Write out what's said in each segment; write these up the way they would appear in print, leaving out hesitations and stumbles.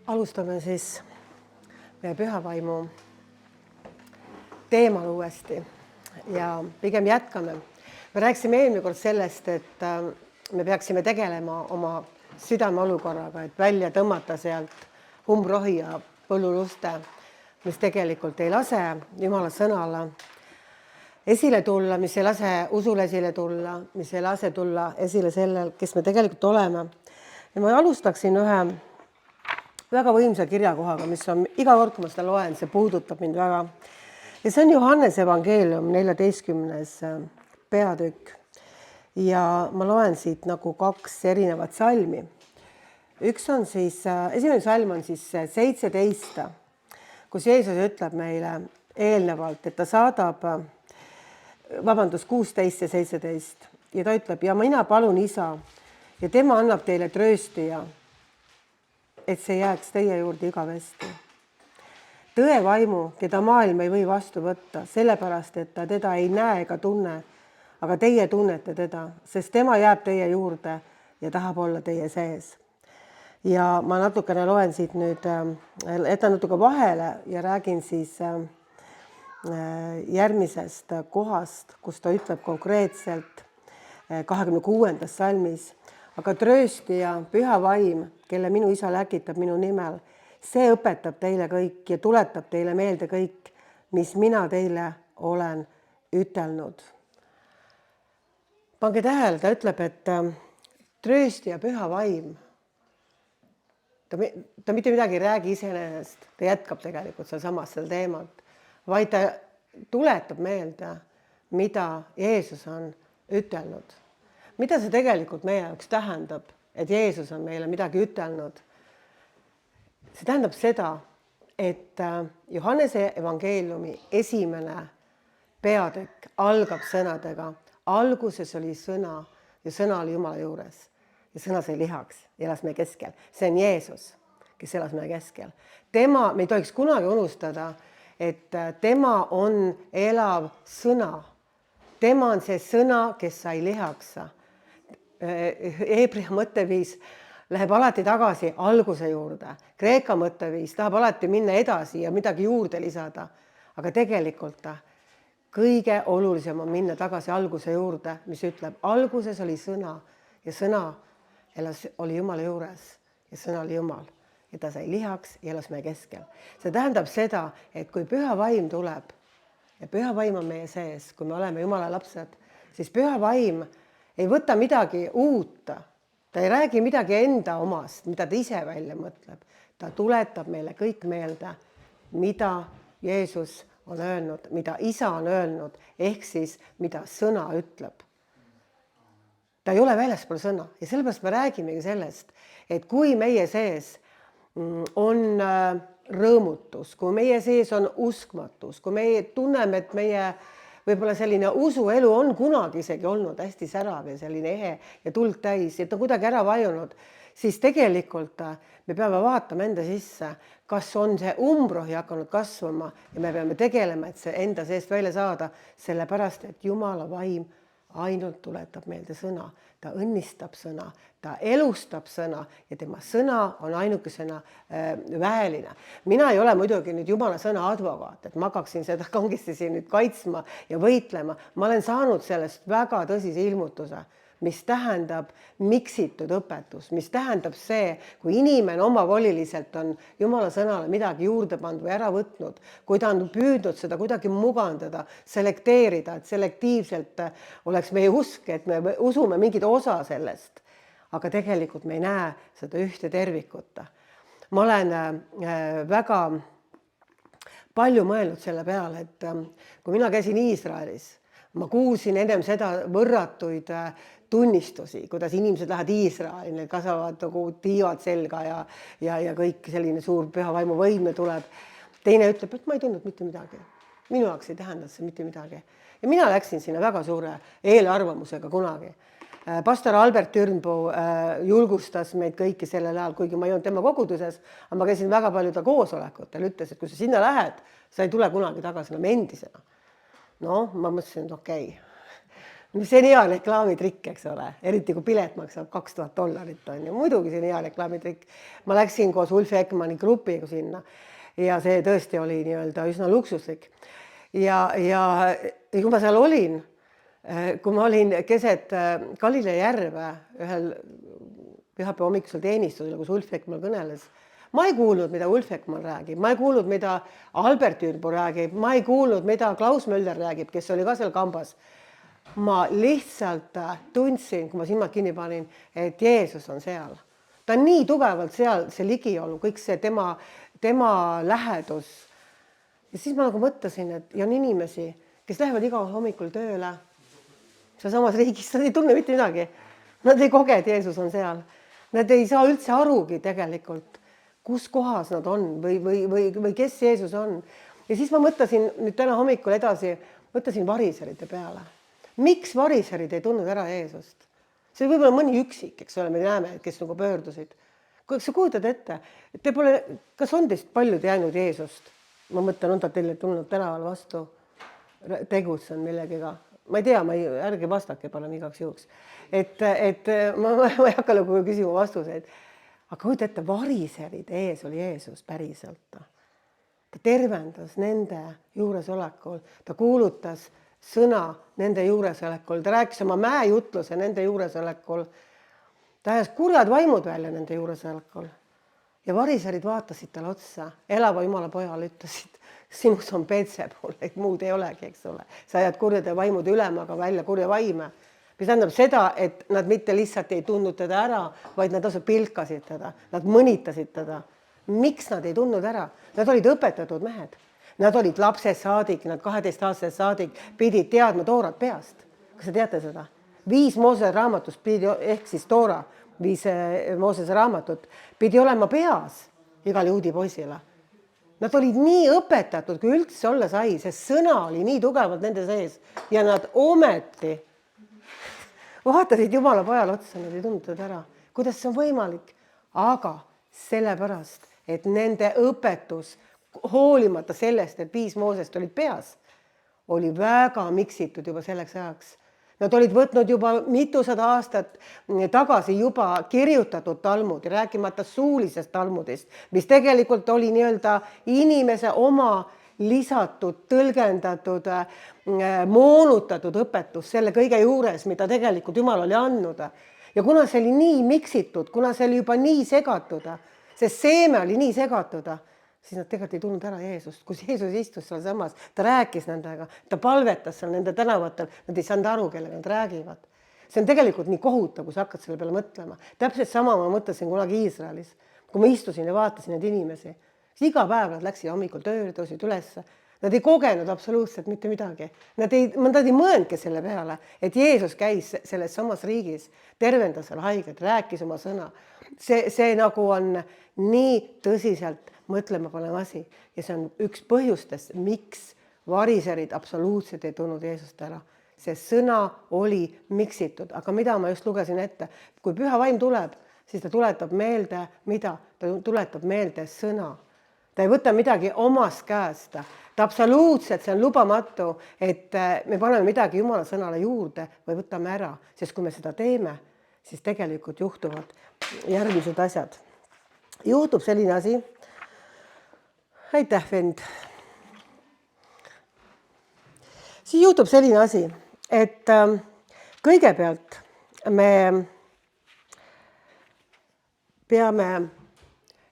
Alustame siis meie pühavaimu teemal uuesti ja pigem jätkame. Me rääkisime eelmine kord sellest, et me peaksime tegelema oma südame olukorraga, et välja tõmmata sealt umbrohi ja põlluluste, mis tegelikult ei lase Jumala sõnale esile tulla, mis ei lase usule esile tulla, mis ei lase tulla esile sellel, kes me tegelikult oleme. Ja ma alustaksin ühe väga võimsa kirjakohaga, mis on iga kord, kui ma seda loen, see puudutab mind väga. Ja see on Johannese evangeelium 14. peatükk. Ja ma loen siit nagu 2 erinevat salmi. Üks on siis, esimene salm on siis 17, kus Jeesus ütleb meile eelnevalt, et ta saadab, 16 ja 17. Ja ta ütleb, ja mina palun Isa ja tema annab teile trööstija, et see jääks teie juurde igavesti. Tõe vaimu, keda maailm ei või vastu võtta, sellepärast, et ta teda ei näe ega tunne, aga teie tunnete teda, sest tema jääb teie juurde ja tahab olla teie sees. Ja ma natukene loen siit nüüd, jätan natuke vahele ja räägin siis järgmisest kohast, kus ta ütleb konkreetselt 26. salmis, aga trööstija, püha vaim, kelle minu Isa läkitab minu nimel, see õpetab teile kõik ja tuletab teile meelde kõik, mis mina teile olen ütelnud. Pange tähele, ta ütleb, et trööstija, püha vaim, ta mitte midagi ei räägi iseenesest, ta jätkab tegelikult sealsamas seda teemat, vaid ta tuletab meelde, mida Jeesus on ütelnud. Mida see tegelikult meie jaoks tähendab, et Jeesus on meile midagi ütelnud? See tähendab seda, et Johannese evangeeliumi esimene peatükk algab sõnadega. Alguses oli sõna ja sõna oli Jumala juures ja sõna sai lihaks ja elas meie keskel. See on Jeesus, kes elas meie keskel. Tema, me ei tohiks kunagi unustada, et tema on elav sõna. Tema on see sõna, kes sai lihaks. Heebrea mõtteviis läheb alati tagasi alguse juurde. Kreeka mõtteviis tahab alati minna edasi ja midagi juurde lisada. Aga tegelikult kõige olulisem on minna tagasi alguse juurde, mis ütleb, alguses oli sõna ja sõna oli Jumala juures ja sõna oli Jumal. Ja ta sai lihaks ja elas meie keskel. See tähendab seda, et kui püha vaim tuleb ja püha vaim on meie sees, kui me oleme Jumala lapsed, siis püha vaim ei võta midagi uut, ta ei räägi midagi enda omast, mida ta ise välja mõtleb. Ta tuletab meile kõik meelde, mida Jeesus on öelnud, mida Isa on öelnud, ehk siis mida sõna ütleb. Ta ei ole väljaspool sõna ja sellepärast me räägimegi sellest, et kui meie sees on rõõmutus, kui meie sees on uskmatus, kui meie tunneme, et meie võib-olla selline usuelu on kunagi isegi olnud hästi särav ja selline ehe ja tuld täis, et on kuidagi ära vajunud, siis tegelikult me peame vaatama enda sisse, kas on see umbrohi hakanud kasvama ja me peame tegelema, et see enda seest välja saada, sellepärast, et Jumala vaim ainult tuletab meelde sõna. Ta õnnistab sõna, ta elustab sõna ja tema sõna on ainukesena väeline. Mina ei ole muidugi nüüd Jumala sõna advokaat, et ma hakkaksin seda kangesti siin nüüd kaitsma ja võitlema. Ma olen saanud sellest väga tõsise ilmutuse, mis tähendab miksitud õpetus, mis tähendab see, kui inimene omavoliliselt on Jumala sõnale midagi juurde pannud või ära võtnud, kui ta on püüdnud seda kuidagi mugandada, selekteerida, et selektiivselt oleks meie usk, et me usume mingit osa sellest, aga tegelikult me ei näe seda ühte tervikut. Ma olen väga palju mõelnud selle peale, et kui mina käisin Iisraelis, ma kuulsin ennem seda võrratuid tunnistusi, kuidas inimesed lähevad Iisraeli, need kasvavad nagu tiivad selga ja kõik selline suur püha vaimu võime tuleb. Teine ütleb, et ma ei tundnud mitte midagi. Minu jaoks ei tähenda see mitte midagi. Ja mina läksin sinna väga suure eelarvamusega kunagi. Pastor Albert Türnpuu julgustas meid kõiki sellel ajal, kuigi ma ei olnud tema koguduses, aga ma käisin väga palju ta koosolekutel, ütles, et kui sa sinna lähed, sa ei tule kunagi tagasi enam endisena. No, ma mõtlesin, et okei. see on hea reklaamitrikk, eks ole, eriti kui pilet maksab $2000 on ju, muidugi see on hea reklaamitrikk. Ma läksin koos Ulf Ekmani grupiga sinna ja see tõesti oli nii-öelda üsna luksuslik. Ja kui ma seal olin, kui ma olin keset Galilei järve ühel pühapäeva hommikusel teenistusel, kus Ulf Ekman kõneles, ma ei kuulnud, mida Ulf Ekman räägib, ma ei kuulnud, mida Albert Ürbo räägib, ma ei kuulnud, mida Klaus Möller räägib, kes oli ka seal kambas. Ma lihtsalt tundsin, kui ma silmad kinni panin, et Jeesus on seal. Ta on nii tugevalt seal, see ligiolu, kõik see tema lähedus. Ja siis ma nagu mõtlesin, et ja on inimesi, kes lähevad iga hommikul tööle, seal samas riigis, nad ei tunne mitte midagi. Nad ei koge, et Jeesus on seal. Nad ei saa üldse arugi tegelikult, kus kohas nad on või kes Jeesus on. Ja siis ma mõtlesin nüüd täna hommikul edasi, mõtlesin variserite peale. Miks variserid ei tundnud ära Jeesust? See võib-olla mõni üksik, eks ole, me näeme, kes nagu pöördusid. Kui sa kujutad ette, kas on teist paljud jäänud Jeesust? Ma mõtlen, on ta teile tulnud tänaval vastu, tegutsen millegiga. Ma ei tea, ärge vastake palun igaks juhuks. Ma ei hakka nagu küsima vastuseid. Aga kujuta ette, variseride ees oli Jeesus päriselt. Ta tervendas nende juuresolekul, ta kuulutas sõna nende juuresolekul, ta rääkis oma mäejutluse nende juuresolekul, ta ajas kurjad vaimud välja nende juuresolekul ja variserid vaatasid talle otsa, elava Jumala pojale ütlesid, sinus on Beelzebul, et muud ei olegi, eks ole. Sa ajad kurjade vaimude ülemaga välja kurja vaime, mis tähendab seda, et nad mitte lihtsalt ei tundnud teda ära, vaid nad osa pilkasid teda, nad mõnitasid teda. Miks nad ei tundnud ära? Nad olid õpetatud mehed. Nad olid lapsed saadik, nad 12-aastased saadik pidid teadma toorat peast. Kas te teate seda? 5 Moosese raamatust pidi, ehk siis toora, 5 Moosese raamatut pidi olema peas igal juudi poisile. Nad olid nii õpetatud, kui üldse olla sai, see sõna oli nii tugevalt nende sees ja nad ometi vaatasid Jumala pojale otsa, nad ei tundnud ära. Kuidas see on võimalik? Aga sellepärast, et nende õpetus hoolimata sellest, et 5 Moosest olid peas, oli väga miksitud juba selleks ajaks. Nad olid võtnud juba mitusada aastat tagasi juba kirjutatud talmudi, rääkimata suulisest talmudist, mis tegelikult oli nii-öelda inimese oma lisatud, tõlgendatud, moonutatud õpetus selle kõige juures, mida tegelikult Jumal oli andnud. Ja kuna see oli nii miksitud, kuna see oli juba nii segatud, see seeme oli nii segatud, siis nad tegelikult ei tulnud ära Jeesust. Kus Jeesus istus seal samas, ta rääkis nendega, ta palvetas seal nende tänavatel, nad ei saanud aru, kellega nad räägivad. See on tegelikult nii kohutav, kui sa hakkad selle peale mõtlema. Täpselt sama ma mõtlesin kunagi Iisraelis, kui ma istusin ja vaatasin neid inimesi. Siis iga päev nad läksid hommikul tööle, tõusid ülesse. Nad ei kogenud absoluutselt mitte midagi. Nad ei mõelnudki selle peale, et Jeesus käis selles samas riigis, tervendas seal haiged, rääkis oma sõna. See nagu on nii tõsiselt mõtlema panema asi ja see on üks põhjustest, miks variserid absoluutselt ei tulnud Jeesust ära. See sõna oli miksitud, aga mida ma just lugesin ette, kui püha vaim tuleb, siis ta tuletab meelde, mida? Ta tuletab meelde sõna. Ta ei võta midagi omast käest. Ta absoluutselt, see on lubamatu, et me paneme midagi Jumala sõnale juurde või võtame ära, sest kui me seda teeme, siis tegelikult juhtuvad järgmised asjad. Juhtub selline asi. Aitäh, vend. Siis juhtub selline asi, et kõigepealt me peame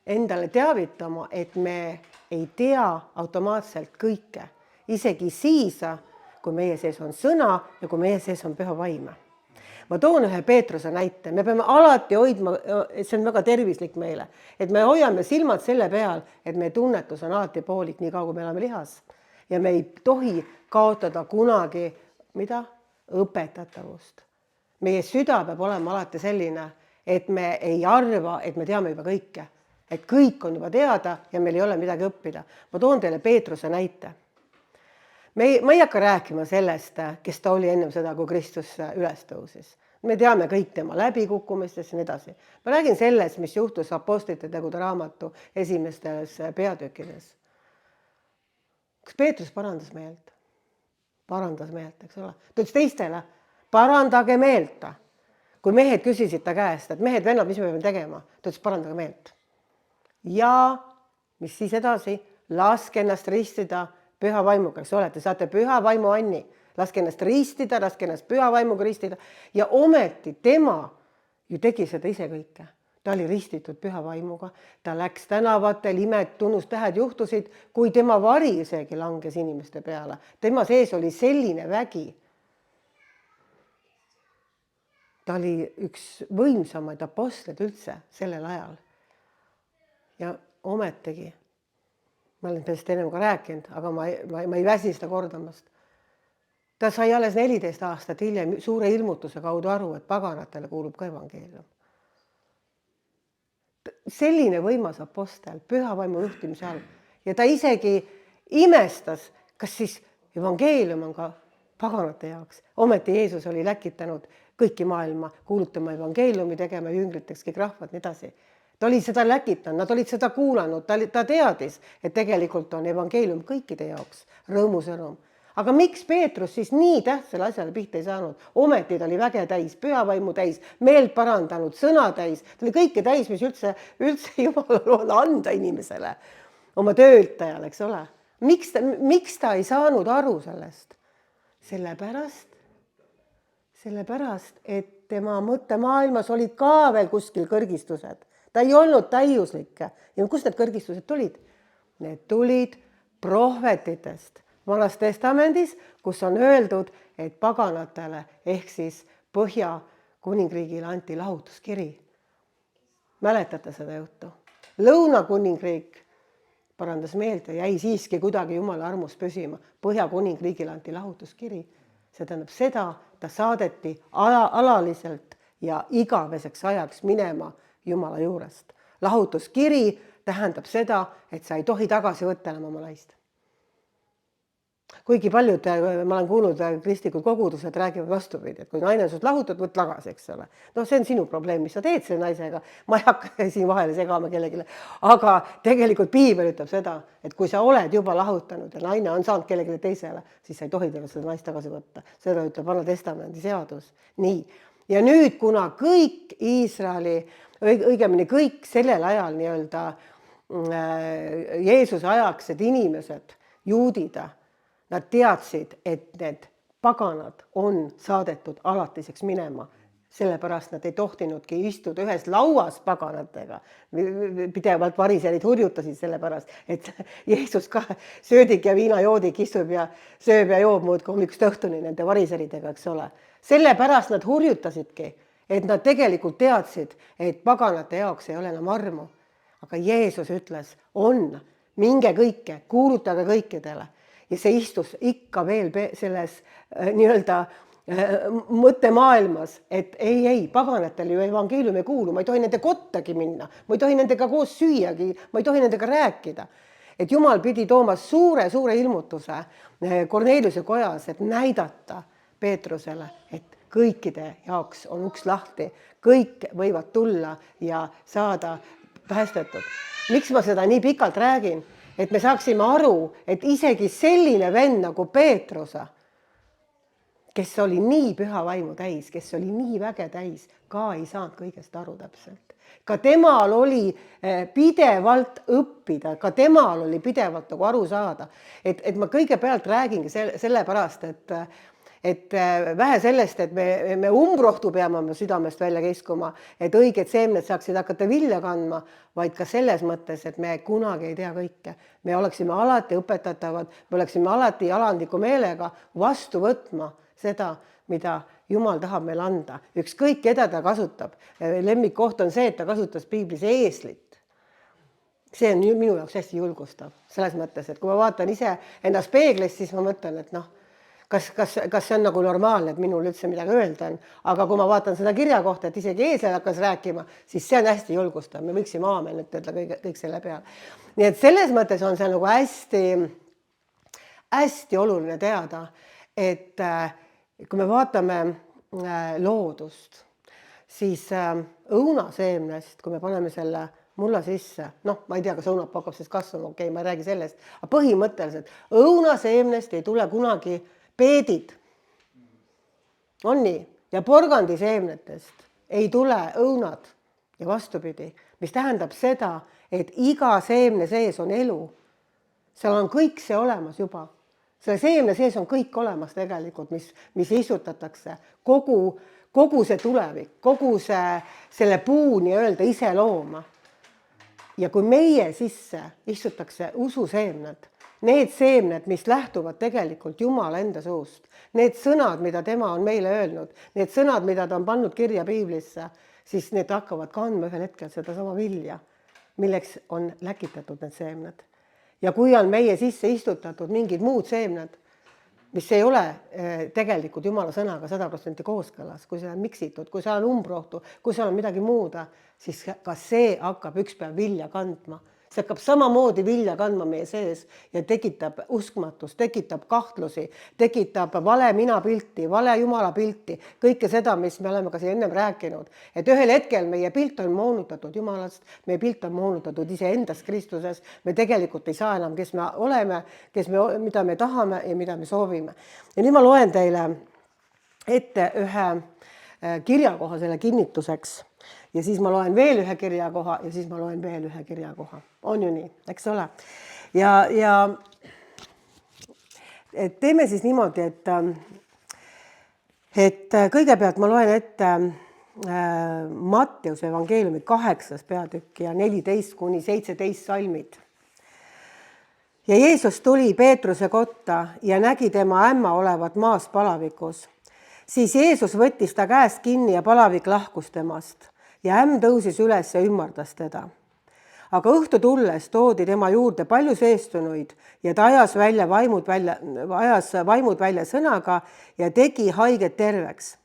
endale teavitama, et me ei tea automaatselt kõike. Isegi siis, kui meie sees on sõna ja kui meie sees on püha vaim. Ma toon ühe Peetruse näite. Me peame alati hoidma, see on väga tervislik meile, et me hoiame silmad selle peal, et meie tunnetus on alati poolik, nii kaua kui me elame lihas. Ja me ei tohi kaotada kunagi, mida? Õpetatavust. Meie süda peab olema alati selline, et me ei arva, et me teame juba kõike. Et kõik on juba teada ja meil ei ole midagi õppida. Ma toon teile Peetruse näite. Ma ei hakka rääkima sellest, kes ta oli ennem seda, kui Kristus üles tõusis. Me teame kõik tema läbikukkumistest ja nii edasi. Ma räägin sellest, mis juhtus Apostlite tegude raamatu esimestes peatükkides. Kas Peetrus parandas meelt? Parandas meelt, eks ole. Ta ütles teistele, parandage meelt. Kui mehed küsisid ta käest, et mehed, vennad, mis me peame tegema? Ta ütles, parandage meelt. Ja mis siis edasi? Laske ennast ristida püha vaimuga, eks ole, te saate püha vaimu anni. Laske ennast ristida, laske ennast püha vaimuga ristida. Ja ometi tema ju tegi seda ise kõike. Ta oli ristitud püha vaimuga. Ta läks tänavatel, imed, tunnustähed juhtusid, kui tema vari isegi langes inimeste peale. Tema sees oli selline vägi. Ta oli üks võimsamaid apostleid üldse sellel ajal. Ja ometegi, ma olen sellest ennem ka rääkinud, aga ma ei väsi seda kordamast. Ta sai alles 14 aastat hiljem suure ilmutuse kaudu aru, et paganatele kuulub ka evangeelium. Selline võimas apostel püha vaimu juhtimise all. Ja ta isegi imestas, kas siis evangeelium on ka paganate jaoks. Ometi Jeesus oli läkitanud kõiki maailma kuulutama evangeeliumi, tegema jüngriteks kõik rahvad, nii edasi. Ta oli seda läkitanud, nad olid seda kuulanud, ta teadis, et tegelikult on evangeelium kõikide jaoks rõõmusõnum. Aga miks Peetrus siis nii tähtsale asjale pihta ei saanud? Ometi ta oli väge täis, pühavaimu täis, meelt parandanud, sõna täis. Ta oli kõike täis, mis üldse Jumalal on anda inimesele, oma töötajale, eks ole. Miks ta ei saanud aru sellest? Sellepärast, et tema mõttemaailmas olid ka veel kuskil kõrgistused. Ta ei olnud täiuslik. Ja kust need kõrgistused tulid? Need tulid prohvetitest. Vanas testamendis, kus on öeldud, et paganatele ehk siis Põhja kuningriigile anti lahutuskiri. Mäletate seda juttu? Lõuna kuningriik parandas meelt ja jäi siiski kuidagi Jumala armus püsima. Põhja kuningriigile anti lahutuskiri. See tähendab seda, ta saadeti alaliselt ja igaveseks ajaks minema Jumala juurest. Lahutuskiri tähendab seda, et sa ei tohi tagasi võtta enam oma naist. Kuigi paljud, ma olen kuulnud, kristlikud kogudused räägivad vastupidi, et kui naine on sust lahutad, võt tagasi, eks ole. No see on sinu probleem, mis sa teed selle naisega. Ma ei hakka siin vahele segama kellelegi. Aga tegelikult Piibel ütleb seda, et kui sa oled juba lahutanud ja naine on saanud kellelegi teisele, siis sa ei tohi teda seda naist tagasi võtta. Seda ütleb Vana Testamendi seadus. Nii. Ja nüüd, kuna kõik Iisraeli, õigemini kõik sellel ajal nii-öelda Jeesuse ajaksed inimesed, juudid, nad teadsid, et need paganad on saadetud alatiseks minema. Sellepärast nad ei tohtinudki istuda ühes lauas paganatega. Pidevalt variserid hurjutasid sellepärast, et Jeesus ka söödik ja viinajoodik istub ja sööb ja joob muud hommikust õhtuni nende variseridega, eks ole. Sellepärast nad hurjutasidki, et nad tegelikult teadsid, et paganate jaoks ei ole enam armu. Aga Jeesus ütles, minge kõike, kuulutage kõikidele. Ja see istus ikka veel selles nii-öelda mõttemaailmas, et ei, paganatel ju evangeelium ei kuulu, ma ei tohi nende kottagi minna, ma ei tohi nendega koos süüagi, ma ei tohi nendega rääkida. Et Jumal pidi tooma suure ilmutuse Korneliuse kojas, et näidata Peetrusele, et kõikide jaoks on uks lahti, kõik võivad tulla ja saada päästetud. Miks ma seda nii pikalt räägin? Et me saaksime aru, et isegi selline vend nagu Peetrosa, kes oli nii püha vaimu täis, kes oli nii väge täis, ka ei saanud kõigest aru täpselt. Ka temal oli pidevalt õppida, ka temal oli pidevalt nagu aru saada. Et ma kõigepealt räägingi sellepärast, et vähe sellest, et me umbrohtu peame oma südamest välja kiskuma, et õiged seemned saaksid hakata vilja kandma, vaid ka selles mõttes, et me kunagi ei tea kõike. Me oleksime alati õpetatavad, me oleksime alati alandliku meelega vastu võtma seda, mida Jumal tahab meil anda. Ükskõik, keda ta kasutab. Lemmikkoht on see, et ta kasutas Piiblis eeslit. See on minu jaoks hästi julgustav. Selles mõttes, et kui ma vaatan ise ennast peeglist, siis ma mõtlen, et kas see on nagu normaalne, et minul üldse midagi öelda on. Aga kui ma vaatan seda kirja kohta, et isegi eesel hakkas rääkima, siis see on hästi julgustav. Me võiksime aamen ütelda kõik selle peale. Nii et selles mõttes on see nagu hästi oluline teada, et kui me vaatame loodust, siis õunaseemnest, kui me paneme selle mulla sisse, ma ei tea, kas õunap hakkab siis kasvama, okei, ma ei räägi sellest, aga põhimõtteliselt õunaseemnest ei tule kunagi peedid. on nii, ja porgandiseemnetest ei tule õunad ja vastupidi, mis tähendab seda, et iga seemne sees on elu. Seal on kõik see olemas juba. Selle seemne sees on kõik olemas tegelikult, mis istutatakse. Kogu see tulevik, kogu selle puu nii-öelda iselooma. Ja kui meie sisse istutakse ususeemned, need seemned, mis lähtuvad tegelikult Jumala enda suust, need sõnad, mida tema on meile öelnud, need sõnad, mida ta on pannud kirja piiblisse, siis need hakkavad kandma ühel hetkel seda sama vilja, milleks on läkitatud need seemned. Ja kui on meie sisse istutatud mingid muud seemned, mis ei ole tegelikult Jumala sõnaga 100% kooskõlas, kui see on miksitud, kui see on umbrohtu, kui see on midagi muuda, siis ka see hakkab ükspäev vilja kandma. See hakkab samamoodi vilja kandma meie sees ja tekitab uskmatust, tekitab kahtlusi, tekitab vale minapilti, vale Jumala pilti, kõike seda, mis me oleme ka siin ennem rääkinud. Et ühel hetkel meie pilt on moonutatud Jumalast, meie pilt on moonutatud iseendast Kristuses, me tegelikult ei saa enam, kes me oleme, mida me tahame ja mida me soovime. Ja nüüd ma loen teile ette ühe kirjakoha selle kinnituseks. Ja siis ma loen veel ühe kirjakoha ja siis ma loen veel ühe kirjakoha. On ju nii, eks ole? Ja teeme siis niimoodi, et kõigepealt ma loen ette Matteuse evangeeliumi 8. peatükk ja 14-17 salmid. Ja Jeesus tuli Peetruse kotta ja nägi tema ämma olevat maas palavikus. Siis Jeesus võttis ta käest kinni ja palavik lahkus temast. Ja ämm tõusis üles ja ümmardas teda. Aga õhtu tulles toodi tema juurde palju seestunuid ja ta ajas vaimud välja sõnaga ja tegi haiget terveks.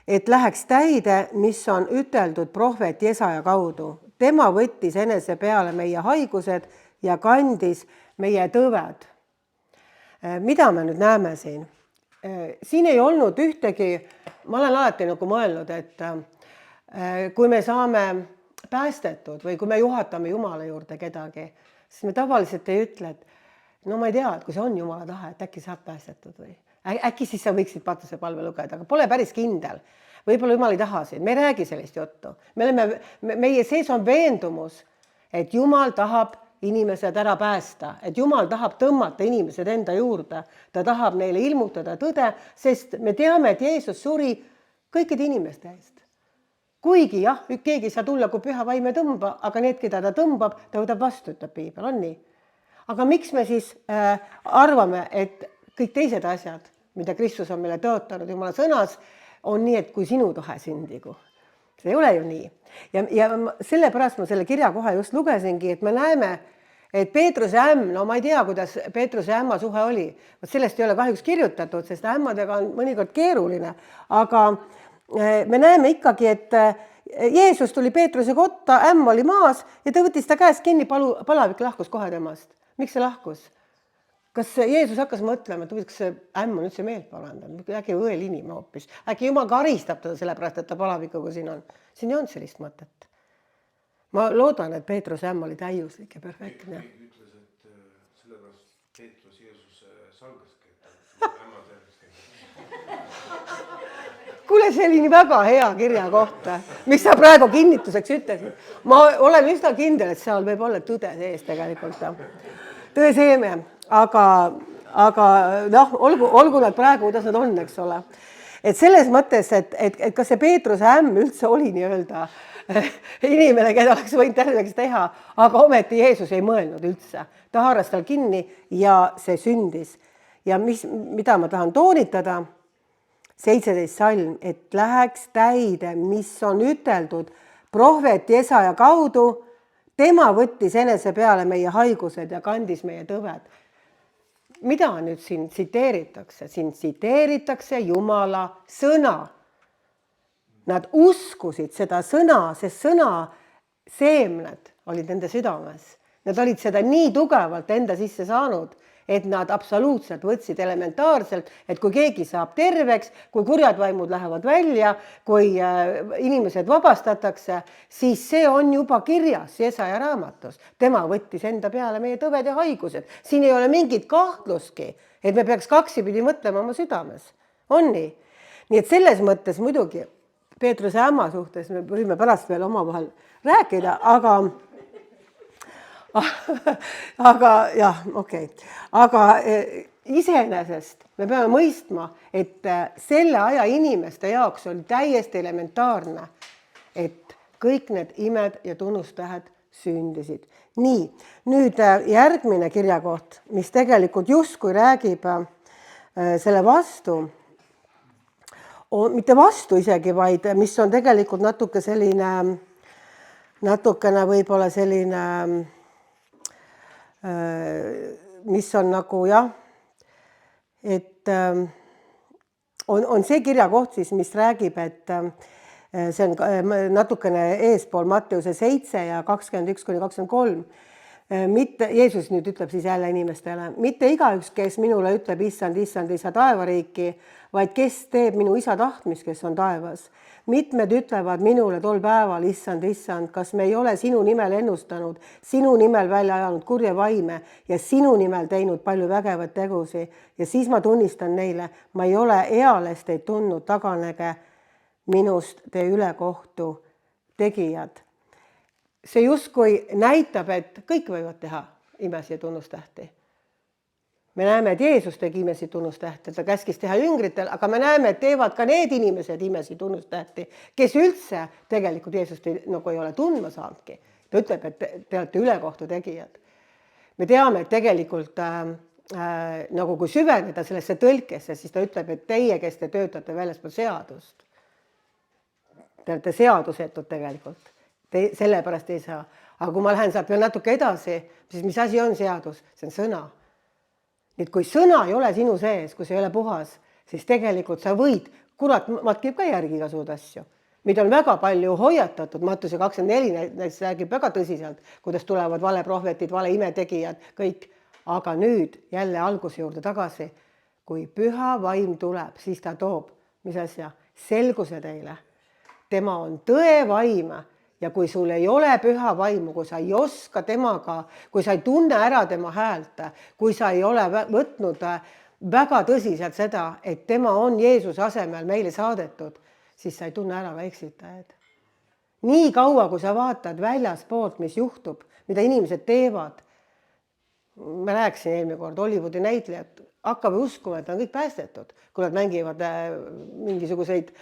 Et läheks täide, mis on üteldud prohvet Jesaja kaudu. Tema võttis enese peale meie haigused ja kandis meie tõved. Mida me nüüd näeme siin? Siin ei olnud ühtegi, ma olen alati nagu mõelnud, et kui me saame päästetud või kui me juhatame Jumala juurde kedagi, siis me tavaliselt ei ütle, et no ma ei tea, et kui see on Jumala tahe, et äkki saab päästetud või äkki siis sa võiksid patuse palve lugeda, aga pole päris kindel. Võib-olla Jumal ei taha siin, me ei räägi sellist juttu. Meie sees on veendumus, et Jumal tahab inimesed ära päästa, et Jumal tahab tõmmata inimesed enda juurde. Ta tahab neile ilmutada tõde, sest me teame, et Jeesus suri kõikide inimeste eest. Kuigi jah, keegi ei saa tulla, kui püha vaim ei tõmba, aga need, keda ta tõmbab, ta võtab vastu, ütleb piibel, on nii. Aga miks me siis arvame, et kõik teised asjad, mida Kristus on meile tõotanud Jumala sõnas, on nii, et kui sinu tahe sündigu. See ei ole ju nii. Ja sellepärast ma selle kirjakoha just lugesingi, et me näeme, et Peetruse ämm, no ma ei tea, kuidas Peetruse ämma suhe oli. Sellest ei ole kahjuks kirjutatud, sest ämmadega on mõnikord keeruline. Aga me näeme ikkagi, et Jeesus tuli Peetruse kotta, ämm oli maas ja ta võttis ta käest kinni, palavik lahkus kohe temast. Miks see lahkus? Kas Jeesus hakkas mõtlema, et kas see ämm on üldse meelt parandanud? Äkki õel inimene hoopis. Äkki Jumal karistab teda sellepärast, et ta palavikuga siin on. Siin ei olnud sellist mõtet. Ma loodan, et Peetruse ämm oli täiuslik ja perfektne. Ütles, et sellepärast Peetrus Jeesus salgaski, et ämma tervist. Kuule, see oli nii väga hea kirja kohta, mis sa praegu kinnituseks ütlesid. Ma olen üsna kindel, et seal võib olla tõde sees tegelikult. Tõe seeme, aga noh, olgu nad praegu, kuidas nad on, eks ole. Et selles mõttes, et kas see Peetruse ämm üldse oli nii-öelda inimene, keda oleks võinud terveks teha, aga ometi Jeesus ei mõelnud üldse. Ta haaras tal kinni ja see sündis. Ja mida ma tahan toonitada, 17 salm, et läheks täide, mis on üteldud prohvet Jesaja kaudu, tema võttis enese peale meie haigused ja kandis meie tõved. Mida nüüd siin tsiteeritakse? Siin tsiteeritakse Jumala sõna. Nad uskusid seda sõna, sest sõna seemned olid nende südames. Nad olid seda nii tugevalt enda sisse saanud, et nad absoluutselt võtsid elementaarselt, et kui keegi saab terveks, kui kurjad vaimud lähevad välja, kui inimesed vabastatakse, siis see on juba kirjas Jesaja raamatus. Tema võttis enda peale meie tõved ja haigused. Siin ei ole mingit kahtlustki, et me peaks kaksipidi mõtlema oma südames. On nii? nii et selles mõttes muidugi Peetruse ämma suhtes me võime pärast veel omavahel rääkida, aga jah, okei. Aga iseenesest me peame mõistma, et selle aja inimeste jaoks oli täiesti elementaarne, et kõik need imed ja tunnustähed sündisid. Nii, nüüd järgmine kirjakoht, mis tegelikult justkui räägib selle vastu, mitte vastu isegi, vaid mis on tegelikult natukene võib-olla selline, mis on nagu jah, et on see kirjakoht siis, mis räägib, et see on natukene eespool Matteuse 7 ja 21-23. Mitte, Jeesus nüüd ütleb siis jälle inimestele, mitte igaüks, kes minule ütleb, issand, issand, ei saa taevariiki, vaid kes teeb minu isa tahtmist, kes on taevas. Mitmed ütlevad minule tol päeval, issand, issand, kas me ei ole sinu nimel ennustanud, sinu nimel välja ajanud kurja vaime ja sinu nimel teinud palju vägevat tegusi. Ja siis ma tunnistan neile, ma ei ole eales teid tundnud, taganege minust te ülekohtu tegijad. See justkui näitab, et kõik võivad teha imesi ja tunnustähti. Me näeme, et Jeesus tegi imesi tunnustähti, ta käskis teha jüngritel, aga me näeme, et teevad ka need inimesed imesi tunnustähti, kes üldse tegelikult Jeesust nagu ei ole tundma saanudki. Ta ütleb, et te olete ülekohtu tegijad. Me teame, et tegelikult nagu kui süveneda sellesse tõlkesse, siis ta ütleb, et teie, kes te töötate väljaspool seadust, te olete seadusetud tegelikult. Sellepärast ei saa. Aga kui ma lähen sealt veel natuke edasi, siis mis asi on seadus? See on sõna. Nii et kui sõna ei ole sinu sees, kui see ei ole puhas, siis tegelikult sa võid, kurat matkib ka järgi igasuguseid asju. Mida on väga palju hoiatatud, Mattuse 24 näiteks räägib väga tõsiselt, kuidas tulevad valeprohvetid, vale imetegijad, kõik. Aga nüüd jälle alguse juurde tagasi, kui püha vaim tuleb, siis ta toob, mis asja, selguse teile. Tema on tõe vaim. Ja kui sul ei ole püha vaimu, kui sa ei oska temaga, kui sa ei tunne ära tema häält, kui sa ei ole võtnud väga tõsiselt seda, et tema on Jeesuse asemel meile saadetud, siis sa ei tunne ära ka eksitajaid. Nii kaua, kui sa vaatad väljaspoolt, mis juhtub, mida inimesed teevad. Ma rääkisin eelmine kord Hollywoodi näitlejad, hakkab uskuma, et on kõik päästetud, kui nad mängivad mingisuguseid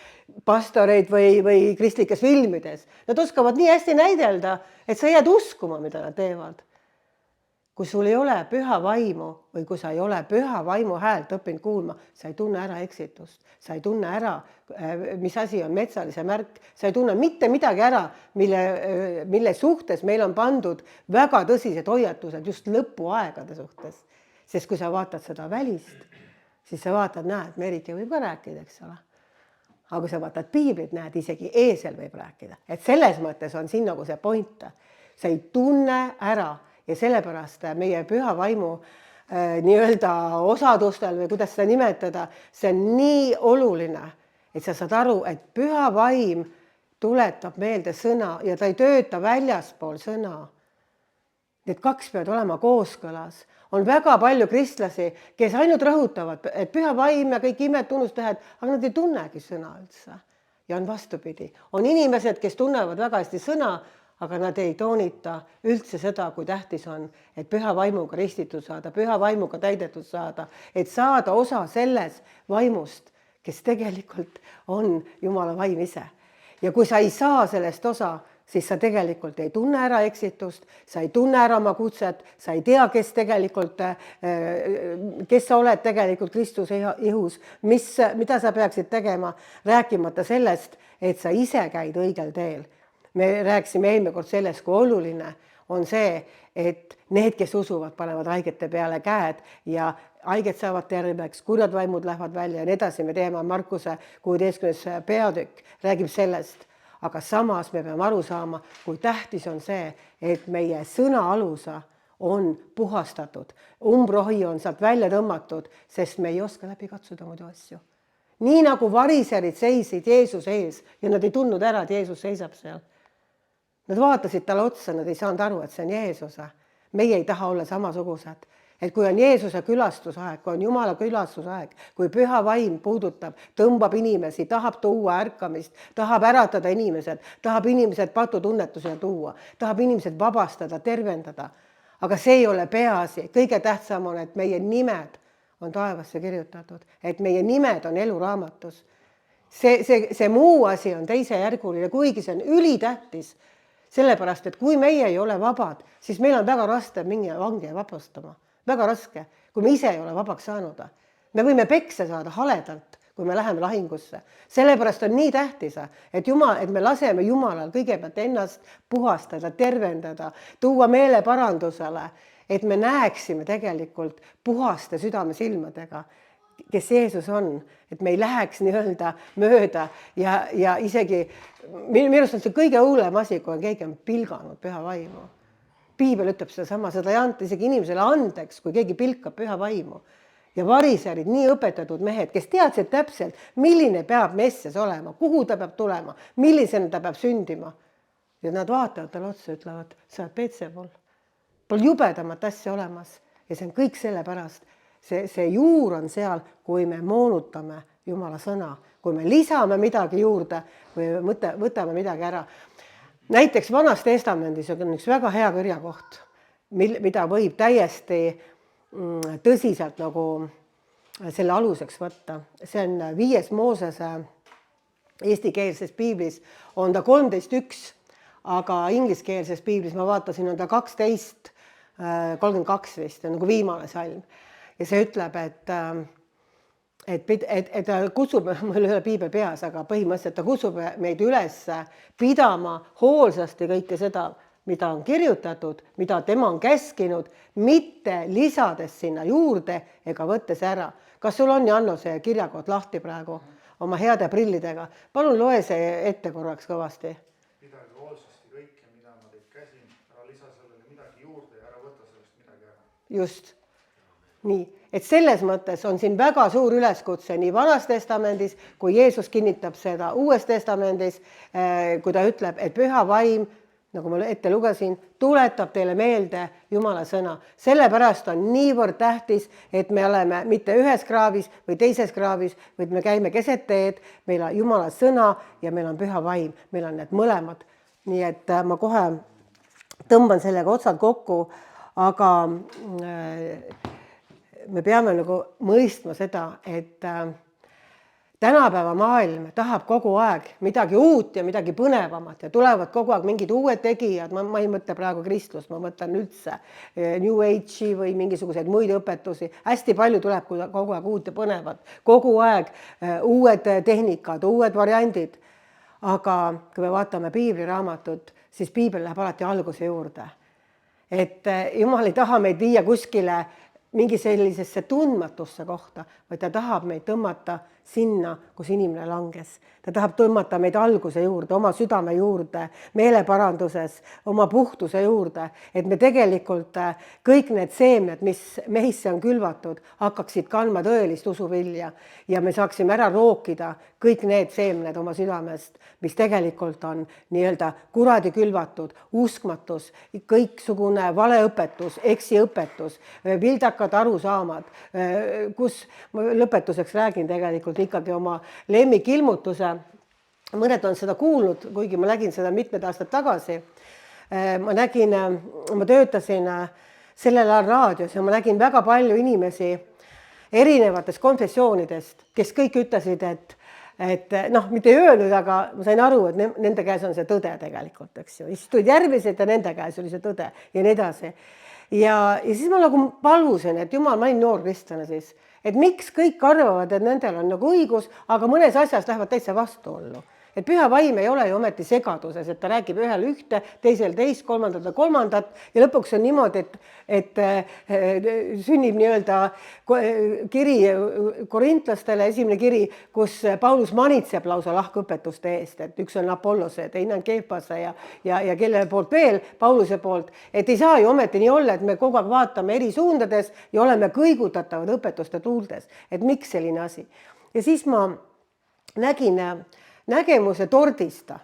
pastoreid või kristlikes filmides. Nad oskavad nii hästi näidelda, et sa jääd uskuma, mida nad teevad. Kui sul ei ole püha vaimu või kui sa ei ole püha vaimu häält õppinud kuulma, sa ei tunne ära eksitust. Sa ei tunne ära, mis asi on metsalise märk. Sa ei tunne mitte midagi ära, mille suhtes meil on pandud väga tõsised hoiatused just lõpuaegade suhtes. Sest kui sa vaatad seda välist, siis sa vaatad, näed, Merike võib ka rääkida, eks ole. Aga kui sa vaatad piiblit, näed, isegi eesel võib rääkida. Et selles mõttes on siin nagu see point. Sa ei tunne ära ja sellepärast meie püha vaimu nii-öelda osadustel või kuidas seda nimetada, see on nii oluline, et sa saad aru, et püha vaim tuletab meelde sõna ja ta ei tööta väljaspool sõna. Need kaks peavad olema kooskõlas. On väga palju kristlasi, kes ainult rõhutavad, et püha vaim ja kõik imed tunnustähed, aga nad ei tunnegi sõna üldse. Ja on vastupidi. On inimesed, kes tunnevad väga hästi sõna, aga nad ei toonita üldse seda, kui tähtis on, et püha vaimuga ristitud saada, püha vaimuga täidetud saada, et saada osa selles vaimust, kes tegelikult on Jumala vaim ise. Ja kui sa ei saa sellest osa, siis sa tegelikult ei tunne ära eksitust, sa ei tunne ära oma kutset, sa ei tea, kes sa oled tegelikult Kristuse ihus, mida sa peaksid tegema, rääkimata sellest, et sa ise käid õigel teel. Me rääkisime eelmine kord sellest, kui oluline on see, et need, kes usuvad, panevad haigete peale käed ja haiged saavad terveks, kurjad vaimud lähevad välja ja nii edasi. Me teeme Markuse 16. peatükk, räägib sellest. Aga samas me peame aru saama, kui tähtis on see, et meie sõna alusa on puhastatud. Umbrohi on sealt välja tõmmatud, sest me ei oska läbi katsuda muidu asju. Nii nagu variserid seisid Jeesuse ees ja nad ei tundnud ära, et Jeesus seisab seal. Nad vaatasid talle otsa, nad ei saanud aru, et see on Jeesus. Meie ei taha olla samasugused. et kui on Jeesuse külastusaeg, kui on Jumala külastusaeg, kui püha vaim puudutab, tõmbab inimesi, tahab tuua ärkamist, tahab äratada inimesed, tahab inimesed patutunnetusele tuua, tahab inimesed vabastada, tervendada. Aga see ei ole peaasi, kõige tähtsam on, et meie nimed on taevasse kirjutatud, et meie nimed on eluraamatus. See muu asi on teisejärguline, kuigi see on ülitähtis, sellepärast, et kui meie ei ole vabad, siis meil on väga raske minna vangi vabastama. Väga raske, kui me ise ei ole vabaks saanud. Me võime peksa saada haledalt, kui me läheme lahingusse. Sellepärast on nii tähtis, et me laseme Jumalal kõigepealt ennast puhastada, tervendada, tuua meeleparandusele, et me näeksime tegelikult puhaste südamesilmadega, kes Jeesus on, et me ei läheks nii-öelda mööda ja isegi minu arust on see kõige hullem asi, kui keegi on pilganud püha vaimu. Piibel ütleb sedasama, seda ei anta isegi inimesele andeks, kui keegi pilkab püha vaimu. Ja variserid, nii õpetatud mehed, kes teadsid täpselt, milline peab messes olema, kuhu ta peab tulema, millisena ta peab sündima. Ja nad vaatavad talle otsa ja ütlevad, sa oled Peetsepul. Pole jubedamat asja olemas ja see on kõik sellepärast. See juur on seal, kui me moonutame Jumala sõna, kui me lisame midagi juurde või võtame midagi ära. Näiteks Vanas Testamendis on üks väga hea kirjakoht, mida võib täiesti tõsiselt nagu selle aluseks võtta. See on 5. Moosese eestikeelses piiblis on ta 13.1, aga ingliskeelses piiblis ma vaatasin, on ta 12.32 vist, nagu viimane salm. Ja see ütleb, et ta kutsub, mul ei ole piibel peas, aga põhimõtteliselt ta kutsub meid üles pidama hoolsasti kõike seda, mida on kirjutatud, mida tema on käskinud, mitte lisades sinna juurde ega võttes ära. Kas sul on, Janno, see kirjakoht lahti praegu oma heade prillidega? Palun loe see ette korraks kõvasti. Pidage hoolsasti kõike, mida ma teid käsin, ära lisa sellele midagi juurde ja ära võta sellest midagi ära. Just. Nii, et selles mõttes on siin väga suur üleskutse nii Vanas Testamendis, kui Jeesus kinnitab seda Uues Testamendis, kui ta ütleb, et püha vaim, nagu ma ette lugesin, tuletab teile meelde Jumala sõna. Sellepärast on niivõrd tähtis, et me oleme mitte ühes kraavis või teises kraavis, vaid me käime keset teed, meil on Jumala sõna ja meil on püha vaim, meil on need mõlemad. Nii et ma kohe tõmban sellega otsad kokku, aga me peame nagu mõistma seda, et tänapäeva maailm tahab kogu aeg midagi uut ja midagi põnevamat ja tulevad kogu aeg mingid uued tegijad, ma ei mõtle praegu kristlust, ma mõtlen üldse New Age'i või mingisuguseid muid õpetusi. Hästi palju tuleb kogu aeg uut ja põnevat, kogu aeg uued tehnikad, uued variandid. Aga kui me vaatame piibliraamatut, siis piibel läheb alati alguse juurde. Et Jumal ei taha meid viia kuskile mingi sellisesse tundmatusse kohta, vaid ta tahab meid tõmmata sinna, kus inimene langes. Ta tahab tõmmata meid alguse juurde, oma südame juurde, meeleparanduses, oma puhtuse juurde, et me tegelikult kõik need seemned, mis mehisse on külvatud, hakkaksid kandma tõelist usuvilja ja me saaksime ära rookida kõik need seemned oma südamest, mis tegelikult on nii-öelda kuradi külvatud, uskmatus, kõiksugune valeõpetus, eksiõpetus, vildakad arusaamad, kus ma lõpetuseks räägin tegelikult ikkagi oma lemmikilmutuse. Mõned on seda kuulnud, kuigi ma nägin seda mitmed aastad tagasi. Ma töötasin sellel ajal raadios ja ma nägin väga palju inimesi erinevatest konfessioonidest, kes kõik ütlesid, et mitte ei öelnud, aga ma sain aru, et nende käes on see tõde tegelikult, eks ju. Siis tulid järgmised ja nende käes oli see tõde ja nii edasi. Ja siis ma nagu palusin, et Jumal, ma olin noor kristlane siis, et miks kõik arvavad, et nendel on nagu õigus, aga mõnes asjas lähevad täitsa vastuollu. Et püha vaim ei ole ju ometi segaduses, et ta räägib ühel ühte, teisel teist, kolmandat ja lõpuks on niimoodi, et sünnib nii-öelda kiri korintlastele, esimene kiri, kus Paulus manitseb lausa lahkõpetuste eest, et üks on Apollose, teine on Keefase ja kelle poolt veel, Pauluse poolt, et ei saa ju ometi nii olla, et me kogu aeg vaatame eri suundades ja oleme kõigutatavad õpetuste tuuldes, et miks selline asi. Ja siis ma nägin nägemuse tordista.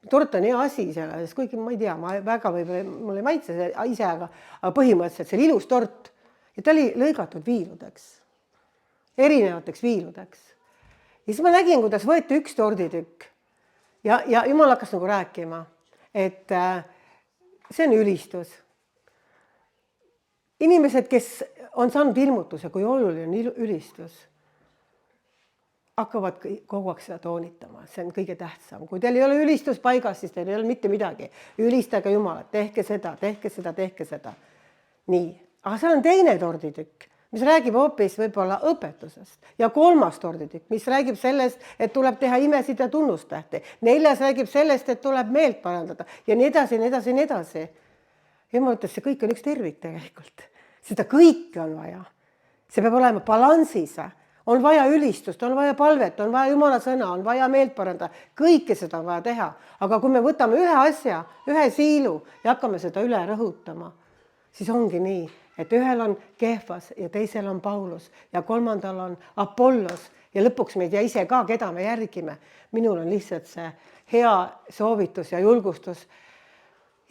tort on hea asi seal, sest kuigi ma ei tea, ma väga võib-olla mulle ei maitse see ise, aga põhimõtteliselt see oli ilus tort ja ta oli lõigatud viiludeks, erinevateks viiludeks. Ja siis ma nägin, kuidas võeti üks torditükk ja jumal hakkas nagu rääkima, et see on ülistus. Inimesed, kes on saanud ilmutuse, kui oluline on ülistus, hakkavad kogu aeg seda toonitama, see on kõige tähtsam. Kui teil ei ole ülistus paigas, siis teil ei ole mitte midagi. Ülistage Jumalat, tehke seda, tehke seda, tehke seda. Nii, aga seal on teine torditükk, mis räägib hoopis võib-olla õpetusest. Ja kolmas torditükk, mis räägib sellest, et tuleb teha imesid ja tunnustähti. Neljas räägib sellest, et tuleb meelt parandada ja nii edasi, nii edasi, nii edasi. Jumal ütles, see kõik on üks tervik tegelikult. Seda kõike on vaja. See peab olema balansis. On vaja ülistust, on vaja palvet, on vaja Jumala sõna, on vaja meelt parandada. Kõike seda on vaja teha. Aga kui me võtame ühe asja, ühe siilu ja hakkame seda üle rõhutama, siis ongi nii, et ühel on Kehvas ja teisel on Paulus ja kolmandal on Apollos ja lõpuks me ei tea ise ka, keda me järgime. Minul on lihtsalt see hea soovitus ja julgustus.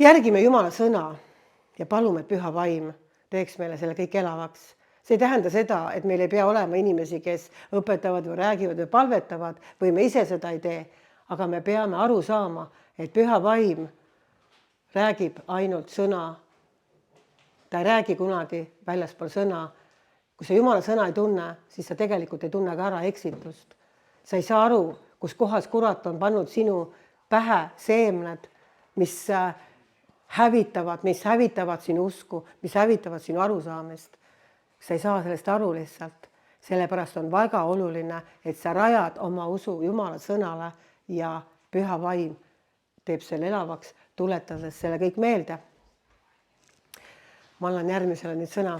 Järgime Jumala sõna ja palume, et Püha Vaim teeks meile selle kõik elavaks. See ei tähenda seda, et meil ei pea olema inimesi, kes õpetavad või räägivad või palvetavad või me ise seda ei tee. Aga me peame aru saama, et Püha Vaim räägib ainult sõna. Ta ei räägi kunagi väljaspool sõna. Kui sa Jumala sõna ei tunne, siis sa tegelikult ei tunne ka ära eksitust. Sa ei saa aru, kus kohas kurat on pannud sinu pähe seemned, mis hävitavad sinu usku, mis hävitavad sinu arusaamist. Sa ei saa sellest aru lihtsalt. Sellepärast on väga oluline, et sa rajad oma usu Jumala sõnale ja Püha Vaim teeb selle elavaks, tuletades selle kõik meelde. Ma annan järgmisele nüüd sõna.